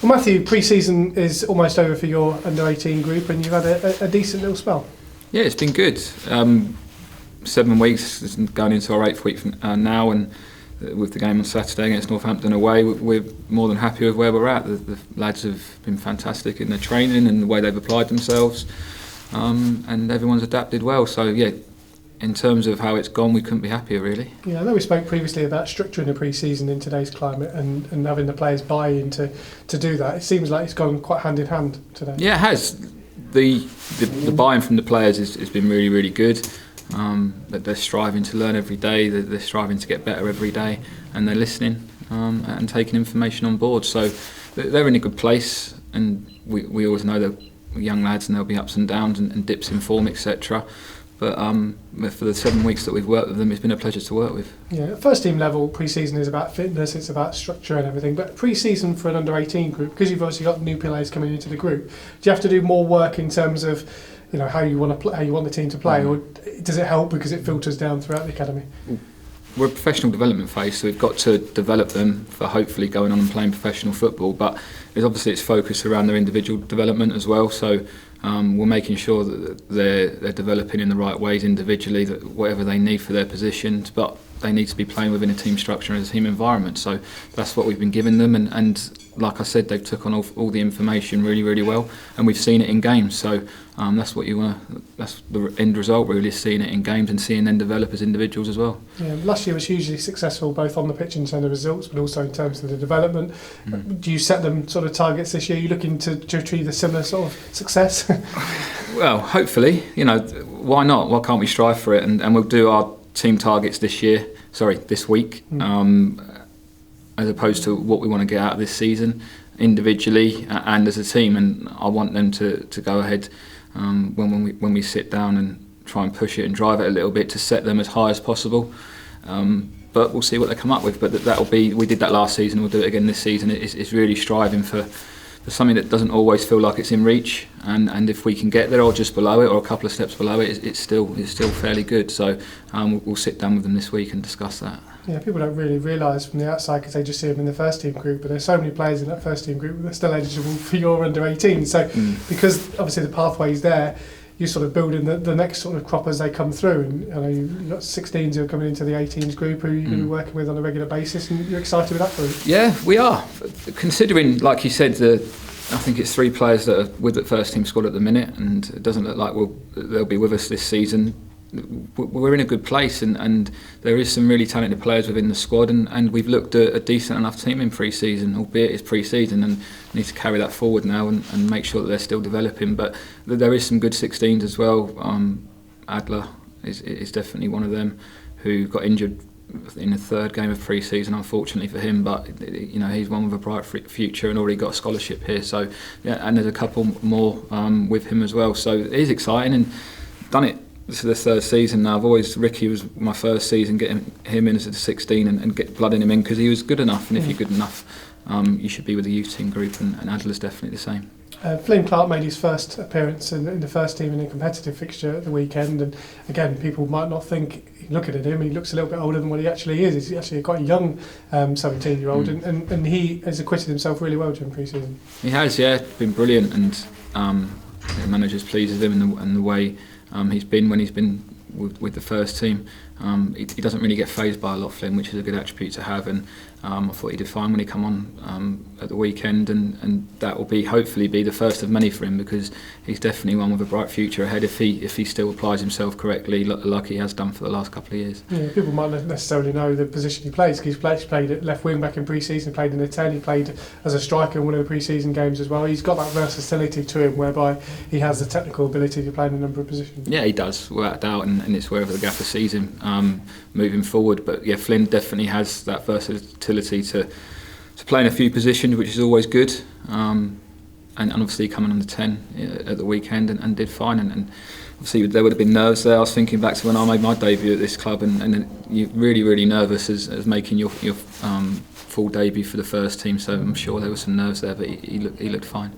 Well, Matthew, pre-season is almost over for your under-18 group, and you've had a decent little spell. Yeah, it's been good. 7 weeks, going into our 8th week now, and with the game on Saturday against Northampton away, we're more than happy with where we're at. The lads have been fantastic in their training and the way they've applied themselves, and everyone's adapted well. So yeah, in terms of how it's gone, we couldn't be happier, really. Yeah, I know we spoke previously about structuring the pre-season in today's climate and having the players buy in to do that. It seems like it's gone quite hand in hand today. Yeah, it has. The buy-in from the players has been really, really good. That they're striving to learn every day, they're striving to get better every day, and they're listening and taking information on board. So they're in a good place, and we always know they're young lads and there'll be ups and downs and dips in form, etc. But for the 7 weeks that we've worked with them, it's been a pleasure to work with. Yeah, at first team level, pre-season is about fitness, it's about structure and everything. But pre-season for an under-18 group, because you've obviously got new players coming into the group, do you have to do more work in terms of, you know, how you want to play, how you want the team to play, or does it help because it filters down throughout the academy? We're a professional development phase, so we've got to develop them for hopefully going on and playing professional football. But it's focused around their individual development as well. So we're making sure that they're developing in the right ways individually, that whatever they need for their positions, but they need to be playing within a team structure and a team environment. So that's what we've been giving them, and like I said, they've took on all the information really, really well, and we've seen it in games. So that's what you want. That's the end result, really, is seeing it in games and seeing them develop as individuals as well. Yeah, last year was hugely successful, both on the pitch in terms of results, but also in terms of the development. Do you set them sort of targets this year? Are you looking to achieve a similar sort of success? Well, hopefully, you know, why not? Why can't we strive for it? And we'll do our team targets this week, as opposed to what we want to get out of this season individually and as a team. And I want them to go ahead when we sit down and try and push it and drive it a little bit to set them as high as possible. But we'll see what they come up with. But that'll be, we did that last season, we'll do it again this season. It's really striving for something that doesn't always feel like it's in reach, and if we can get there or just below it or a couple of steps below it, it's still fairly good. So we'll sit down with them this week and discuss that. Yeah, people don't really realise from the outside because they just see them in the first team group, but there's so many players in that first team group that are still eligible for your under 18. So because obviously the pathway's there, you're sort of building the next sort of crop as they come through. And I know you've got 16s who are coming into the 18s group who you're going to be working with on a regular basis, and you're excited with that group. Yeah, we are. Considering, like you said, I think it's 3 players that are with the first team squad at the minute, and it doesn't look like they'll be with us this season. We're in a good place, and there is some really talented players within the squad, and we've looked at a decent enough team in pre-season, albeit it's pre-season, and need to carry that forward now and make sure that they're still developing. But there is some good 16s as well. Adler is definitely one of them who got injured in the 3rd game of pre-season, unfortunately for him, but you know, he's one with a bright future and already got a scholarship here. So yeah, and there's a couple more with him as well. So it is exciting, and done it. This is the 3rd season now. Ricky was my first season, getting him in as a 16 and get blooding him in because he was good enough, and if you're good enough, you should be with the youth team group, and Adler's definitely the same. Flynn Clarke made his first appearance in the first team in a competitive fixture at the weekend, and again, people might not think, looking at him, he looks a little bit older than what he actually is. He's actually quite a young 17-year-old, and he has acquitted himself really well during pre-season. He has, yeah, been brilliant, and the manager's pleased with him and the way he's been when he's been with the first team. He doesn't really get fazed by a lot, Flynn, which is a good attribute to have, and I thought he did fine when he come on at the weekend, and that will hopefully be the first of many for him, because he's definitely one with a bright future ahead if he still applies himself correctly like he has done for the last couple of years. Yeah, people might not necessarily know the position he plays, because he's played at left wing back in pre-season, played in the 10, he played as a striker in one of the pre-season games as well. He's got that versatility to him whereby he has the technical ability to play in a number of positions. Yeah, he does, without a doubt, and it's wherever the gaffer sees him moving forward. But yeah, Flynn definitely has that versatility to play in a few positions, which is always good, and obviously coming on the 10 at the weekend and did fine, and obviously there would have been nerves there. I was thinking back to when I made my debut at this club, and you're really, really nervous as making your full debut for the first team, so I'm sure there were some nerves there, but he looked fine.